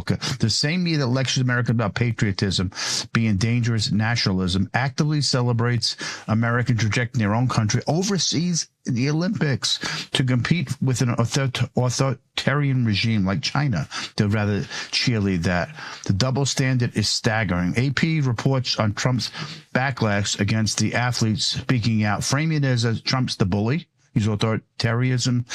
replica. The same media that lectures Americans about patriotism being dangerous nationalism actively celebrates Americans rejecting their own country overseas in the Olympics to compete with an authoritarian regime like China. They'd rather cheerlead that. The double standard is staggering. AP reports on Trump's backlash against the athletes speaking out, framing it as Trump's the bully. He's authoritarianism.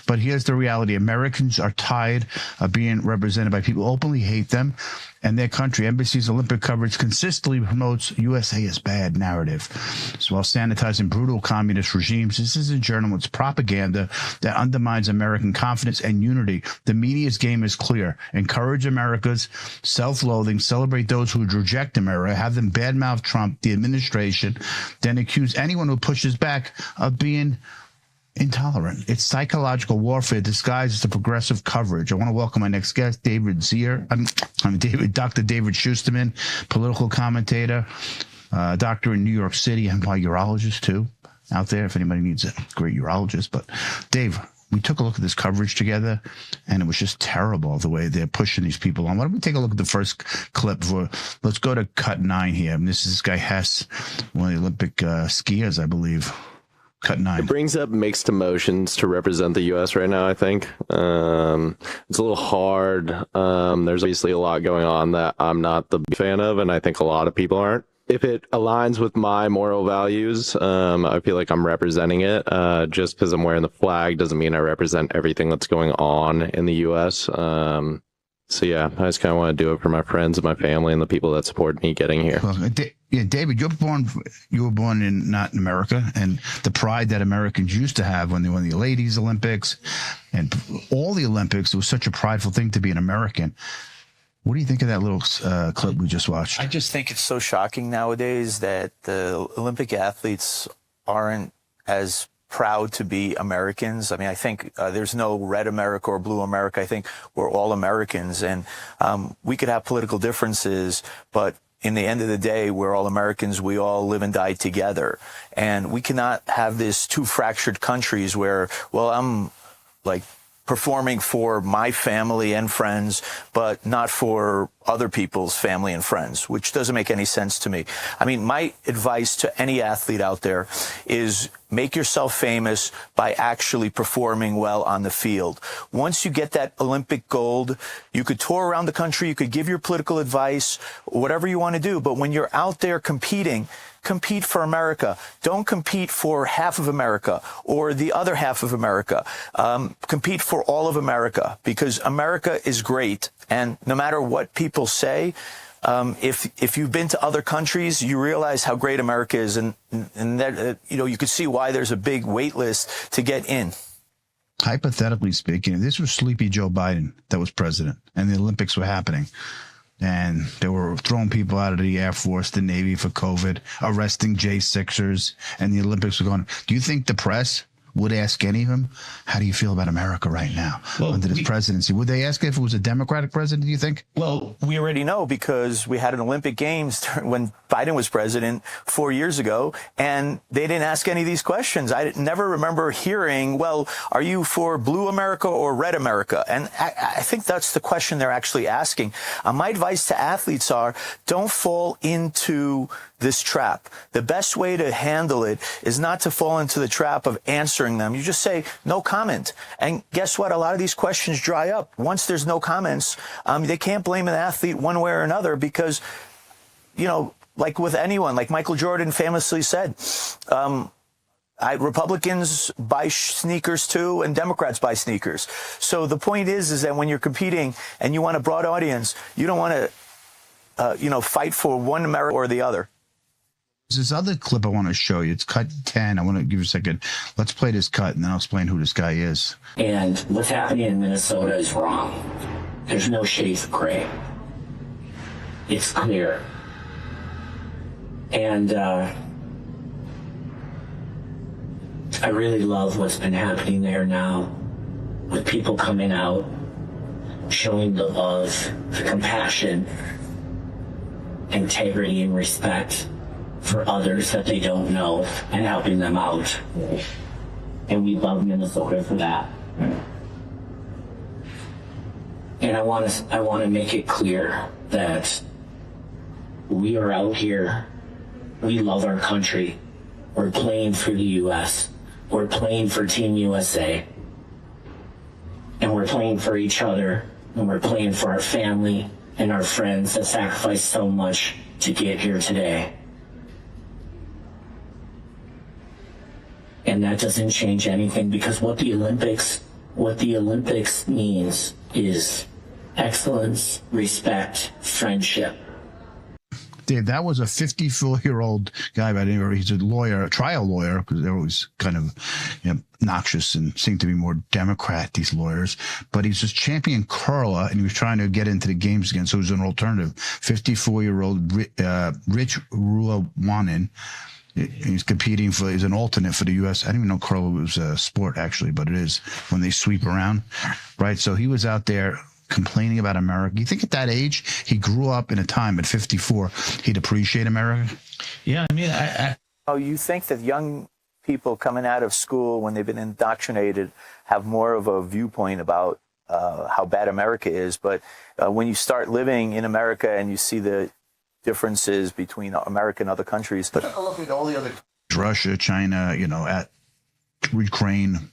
But here's the reality. Americans are tired of being represented by people who openly hate them and their country. NBC's Olympic coverage consistently promotes USA is bad narrative. So while sanitizing brutal communist regimes, this isn't journalism, it's propaganda that undermines American confidence and unity. The media's game is clear. Encourage America's self-loathing, celebrate those who would reject America, have them badmouth Trump, the administration, then accuse anyone who pushes back of being intolerant. It's psychological warfare disguised as a progressive coverage. I want to welcome my next guest, Dr. David Shustman, political commentator, doctor in New York City, and a urologist too, out there if anybody needs a great urologist. But Dave, we took a look at this coverage together, and it was just terrible the way they're pushing these people on. Why don't we take a look at the first clip? Let's go to cut 9 here. And this is this guy Hess, one of the Olympic skiers, I believe. Cut 9. It brings up mixed emotions to represent the U.S. right now, I think. It's a little hard. There's obviously a lot going on that I'm not the big fan of, and I think a lot of people aren't. If it aligns with my moral values, I feel like I'm representing it. Just because I'm wearing the flag doesn't mean I represent everything that's going on in the U.S. So yeah, I just kind of want to do it for my friends and my family and the people that support me getting here. Well, yeah, David, you were born not in America, and the pride that Americans used to have when they won the ladies' Olympics and all the Olympics, it was such a prideful thing to be an American. What do you think of that little clip we just watched? I just think it's so shocking nowadays that the Olympic athletes aren't as proud to be Americans. I mean, I think there's no red America or blue America. I think we're all Americans, and we could have political differences, but in the end of the day, we're all Americans. We all live and die together. And we cannot have this two fractured countries where, well, I'm like performing for my family and friends, but not for other people's family and friends, which doesn't make any sense to me. I mean, my advice to any athlete out there is make yourself famous by actually performing well on the field. Once you get that Olympic gold, you could tour around the country, you could give your political advice, whatever you want to do. But when you're out there competing, compete for America. Don't compete for half of America or the other half of America. Compete for all of America, because America is great. And no matter what people say, if you've been to other countries, you realize how great America is, and that, you could see why there's a big wait list to get in. Hypothetically speaking, if this was Sleepy Joe Biden that was president and the Olympics were happening, and they were throwing people out of the Air Force, the Navy for COVID, arresting J6ers, and the Olympics were going, do you think the press would ask any of them, how do you feel about America right now under this presidency? Would they ask if it was a Democratic president, do you think? Well, we already know, because we had an Olympic Games when Biden was president 4 years ago, and they didn't ask any of these questions. I never remember hearing, well, are you for blue America or red America? And I think that's the question they're actually asking. My advice to athletes are, don't fall into this trap. The best way to handle it is not to fall into the trap of answering them. You just say, no comment. And guess what? A lot of these questions dry up. Once there's no comments, they can't blame an athlete one way or another, because, like with anyone, like Michael Jordan famously said, Republicans buy sneakers too, and Democrats buy sneakers. So the point is that when you're competing and you want a broad audience, you don't want to, fight for one America or the other. There's this other clip I want to show you. It's cut 10. I want to give you a second. Let's play this cut, and then I'll explain who this guy is. And what's happening in Minnesota is wrong. There's no shades of gray. It's clear. And I really love what's been happening there now, with people coming out, showing the love, the compassion, integrity, and respect for others that they don't know, and helping them out. And we love Minnesota for that. And I want to make it clear that we are out here. We love our country. We're playing for the U.S. We're playing for Team USA. And we're playing for each other. And we're playing for our family and our friends that sacrificed so much to get here today. And that doesn't change anything, because what the Olympics means is excellence, respect, friendship. Dave, that was a 54-year-old guy, but he's a lawyer, a trial lawyer, because they're always kind of obnoxious and seem to be more Democrat, these lawyers. But he's just champion curler, and he was trying to get into the games again, so he was an alternative. 54-year-old Rich Ruawanen. He's competing he's an alternate for the U.S. I didn't even know curler was a sport, actually, but it is when they sweep around, right? So he was out there complaining about America. You think at that age, he grew up in a time at 54, he'd appreciate America? Yeah, I mean, Oh, you think that young people coming out of school, when they've been indoctrinated, have more of a viewpoint about how bad America is. But when you start living in America and you see the differences between America and other countries. But look at all the other Russia, China, at Ukraine,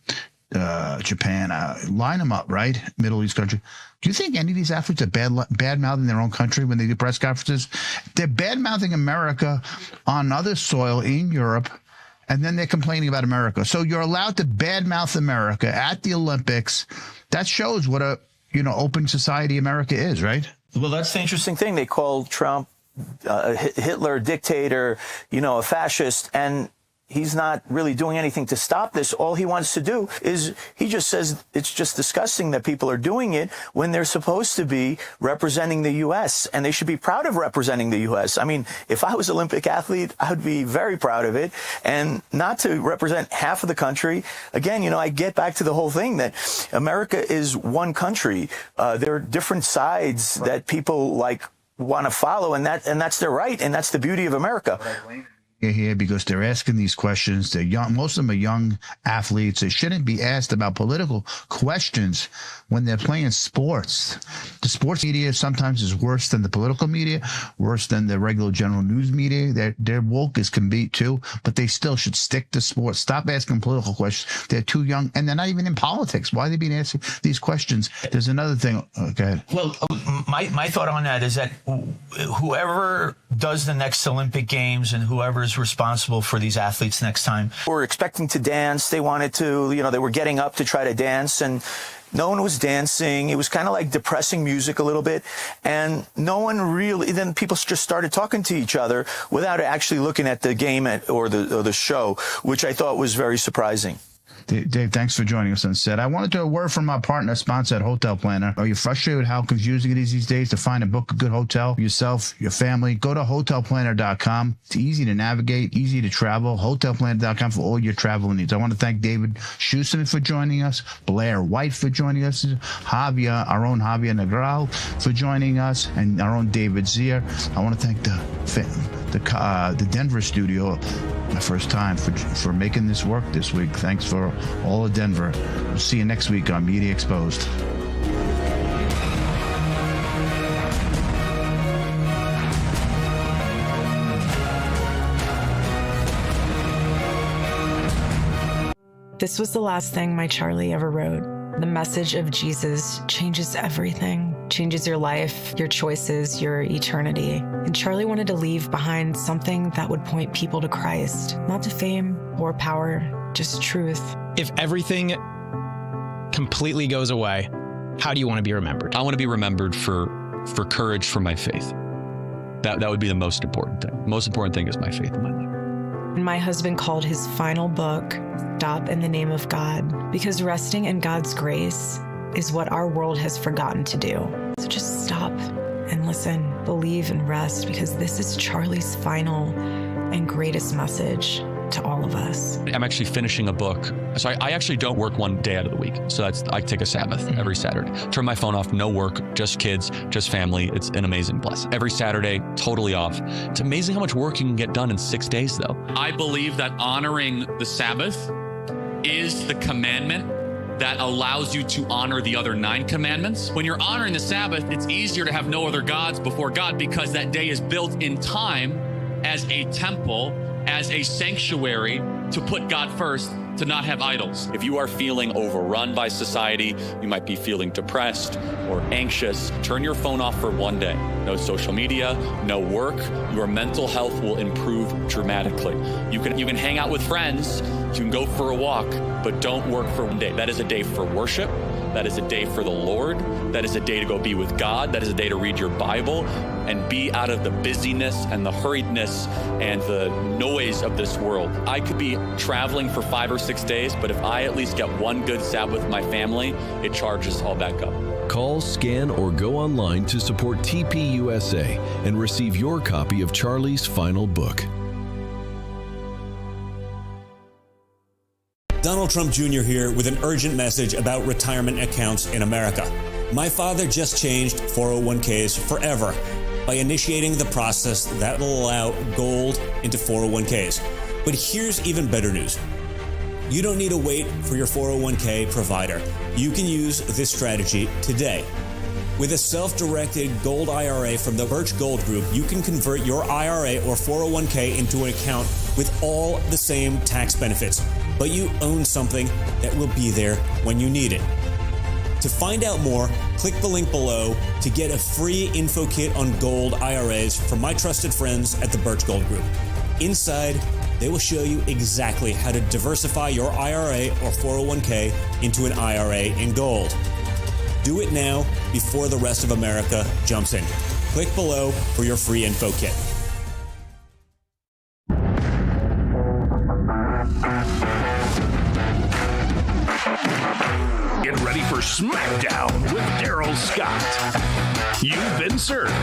Japan, line them up, right? Middle East country. Do you think any of these athletes are bad-mouthing their own country when they do press conferences? They're bad-mouthing America on other soil in Europe, and then they're complaining about America. So you're allowed to bad-mouth America at the Olympics. That shows what a open society America is, right? well, that's the interesting thing, they call Trump Hitler, dictator, a fascist, and he's not really doing anything to stop this. All he wants to do is, he just says it's just disgusting that people are doing it when they're supposed to be representing the U.S., and they should be proud of representing the U.S. I mean, if I was an Olympic athlete, I would be very proud of it, and not to represent half of the country. Again, I get back to the whole thing that America is one country. There are different sides that people want to follow, and that's their right, and that's the beauty of America. Here because they're asking these questions. They're young. Most of them are young athletes. They shouldn't be asked about political questions when they're playing sports. The sports media sometimes is worse than the political media, worse than the regular general news media. They're woke as can be too, but they still should stick to sports. Stop asking political questions. They're too young, and they're not even in politics. Why are they being asked these questions? There's another thing. Oh, go ahead. Well, my thought on that is that whoever does the next Olympic Games and whoever is responsible for these athletes next time. Were expecting to dance. They wanted to, they were getting up to try to dance, and no one was dancing. It was kind of like depressing music a little bit. And no one really, then people just started talking to each other without actually looking at the game or the show, which I thought was very surprising. Dave, thanks for joining us on set. I wanted to do a word from our partner sponsor at Hotel Planner. Are you frustrated with how confusing it is these days to find and book a good hotel for yourself, your family? Go to hotelplanner.com. It's easy to navigate, easy to travel. Hotelplanner.com for all your travel needs. I want to thank David Shustman for joining us, Blair White for joining us, Javier, our own Javier Negral for joining us, and our own David Zier. I want to thank the Denver studio, my first time, for making this work this week. Thanks for all of Denver. We'll see you next week on Media Exposed. This was the last thing my Charlie ever wrote. The message of Jesus changes everything, changes your life, your choices, your eternity. And Charlie wanted to leave behind something that would point people to Christ, not to fame or power, just truth. If everything completely goes away, how do you want to be remembered? I want to be remembered for courage for my faith. That would be the most important thing. The most important thing is my faith in my life. And my husband called his final book, Stop in the Name of God, because resting in God's grace is what our world has forgotten to do. So just stop and listen, believe and rest, because this is Charlie's final and greatest message to all of us. I'm actually finishing a book. So I actually don't work one day out of the week. So I take a Sabbath every Saturday. Turn my phone off, no work, just kids, just family. It's an amazing blessing. Every Saturday, totally off. It's amazing how much work you can get done in 6 days though. I believe that honoring the Sabbath is the commandment that allows you to honor the other 9 commandments. When you're honoring the Sabbath, it's easier to have no other gods before God because that day is built in time as a temple, as a sanctuary to put God first, to not have idols. If you are feeling overrun by society, you might be feeling depressed or anxious, turn your phone off for one day. No social media, no work. Your mental health will improve dramatically. You can hang out with friends, you can go for a walk, but don't work for one day. That is a day for worship. That is a day for the Lord. That is a day to go be with God. That is a day to read your Bible and be out of the busyness and the hurriedness and the noise of this world. I could be traveling for 5 or 6 days, but if I at least get one good Sabbath with my family, it charges all back up. Call, scan, or go online to support TPUSA and receive your copy of Charlie's final book. Donald Trump Jr. here with an urgent message about retirement accounts in America. My father just changed 401ks forever by initiating the process that will allow gold into 401ks. But here's even better news. You don't need to wait for your 401k provider. You can use this strategy today. With a self-directed gold IRA from the Birch Gold Group, you can convert your IRA or 401k into an account with all the same tax benefits, but you own something that will be there when you need it. To find out more, click the link below to get a free info kit on gold IRAs from my trusted friends at the Birch Gold Group. Inside, they will show you exactly how to diversify your IRA or 401k into an IRA in gold. Do it now before the rest of America jumps in. Click below for your free info kit. Get ready for Smackdown with Darrell Scott. You've been served.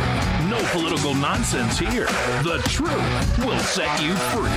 No political nonsense here. The truth will set you free.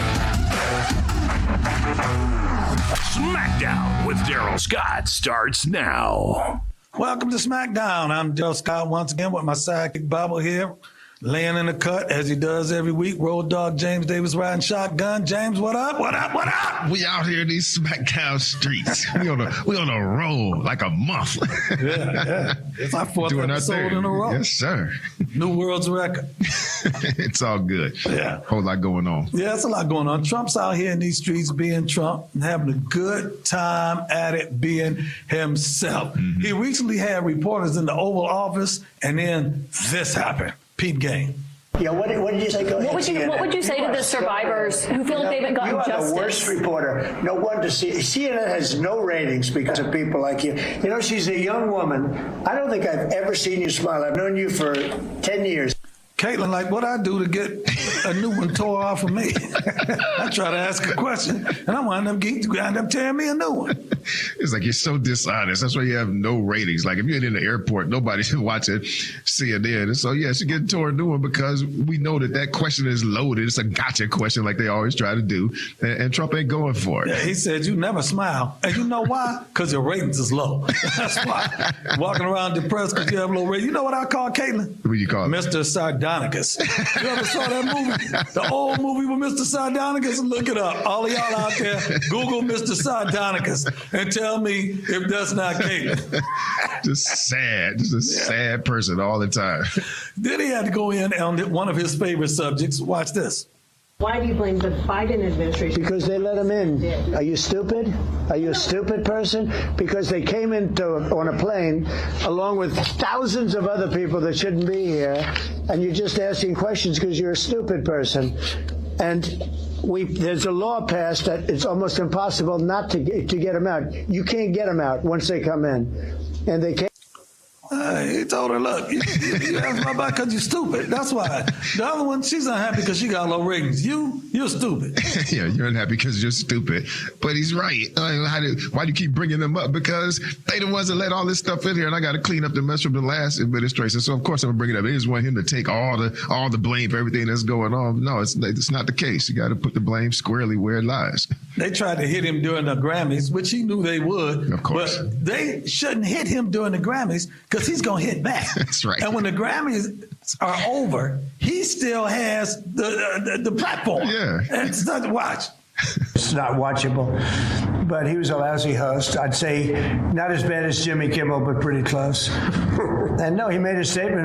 Smackdown with Darrell Scott starts now. Welcome to Smackdown. I'm Darrell Scott once again with my sidekick Bible here, laying in the cut as he does every week. Road Dog James Davis riding shotgun. James, what up? What up? What up? We out here in these Smackdown streets. We on a roll like a month. Yeah. It's our 4th episode in a row. Yes, sir. New world's record. It's all good. Yeah. Whole lot going on. Yeah, it's a lot going on. Trump's out here in these streets being Trump and having a good time at it being himself. Mm-hmm. He recently had reporters in the Oval Office, and then this happened. Peep game. Yeah, what did you say? Go ahead. What would you say to the survivors who feel like they haven't gotten justice? You are the worst reporter. No wonder CNN has no ratings because of people like you. You know, she's a young woman. I don't think I've ever seen you smile. I've known you for 10 years. Caitlin, like what I do to get a new one tore off of me. I try to ask a question, and I wind up tearing me a new one. It's like you're so dishonest. That's why you have no ratings. Like if you're in the airport, nobody should watch it, CNN. And so, yes, you're getting torn a new one because we know that question is loaded. It's a gotcha question like they always try to do. And Trump ain't going for it. Yeah, he said, you never smile. And you know why? Because your ratings is low. That's why. Walking around depressed because you have low ratings. You know what I call Caitlin? What do you call it? Mr. Sardonicus. You ever saw that movie? The old movie with Mr. Sardonicus? Look it up. All of y'all out there, Google Mr. Sardonicus and tell me if that's not Caitlin. Just sad. Just a sad person all the time. Then he had to go in on one of his favorite subjects. Watch this. Why do you blame the Biden administration? Because they let him in. Are you stupid? Are you a stupid person? Because they came on a plane along with thousands of other people that shouldn't be here, and you're just asking questions because you're a stupid person. And there's a law passed that it's almost impossible not to get them out. You can't get them out once they come in, and they can't. He told her, look, you asked my back because you're stupid. That's why. The other one, she's unhappy because she got low ratings. You're stupid. Yeah, you're unhappy because you're stupid. But he's right. Why do you keep bringing them up? Because they the ones that let all this stuff in here, and I got to clean up the mess from the last administration. So, of course, I'm going to bring it up. They just want him to take all the blame for everything that's going on. No, it's not the case. You got to put the blame squarely where it lies. They tried to hit him during the Grammys, which he knew they would. Of course. But they shouldn't hit him during the Grammys because he's going to hit back. That's right. And when the Grammys are over, he still has the platform. Yeah. And watch. It's not watchable, but he was a lousy host. I'd say not as bad as Jimmy Kimmel, but pretty close. And no, he made a statement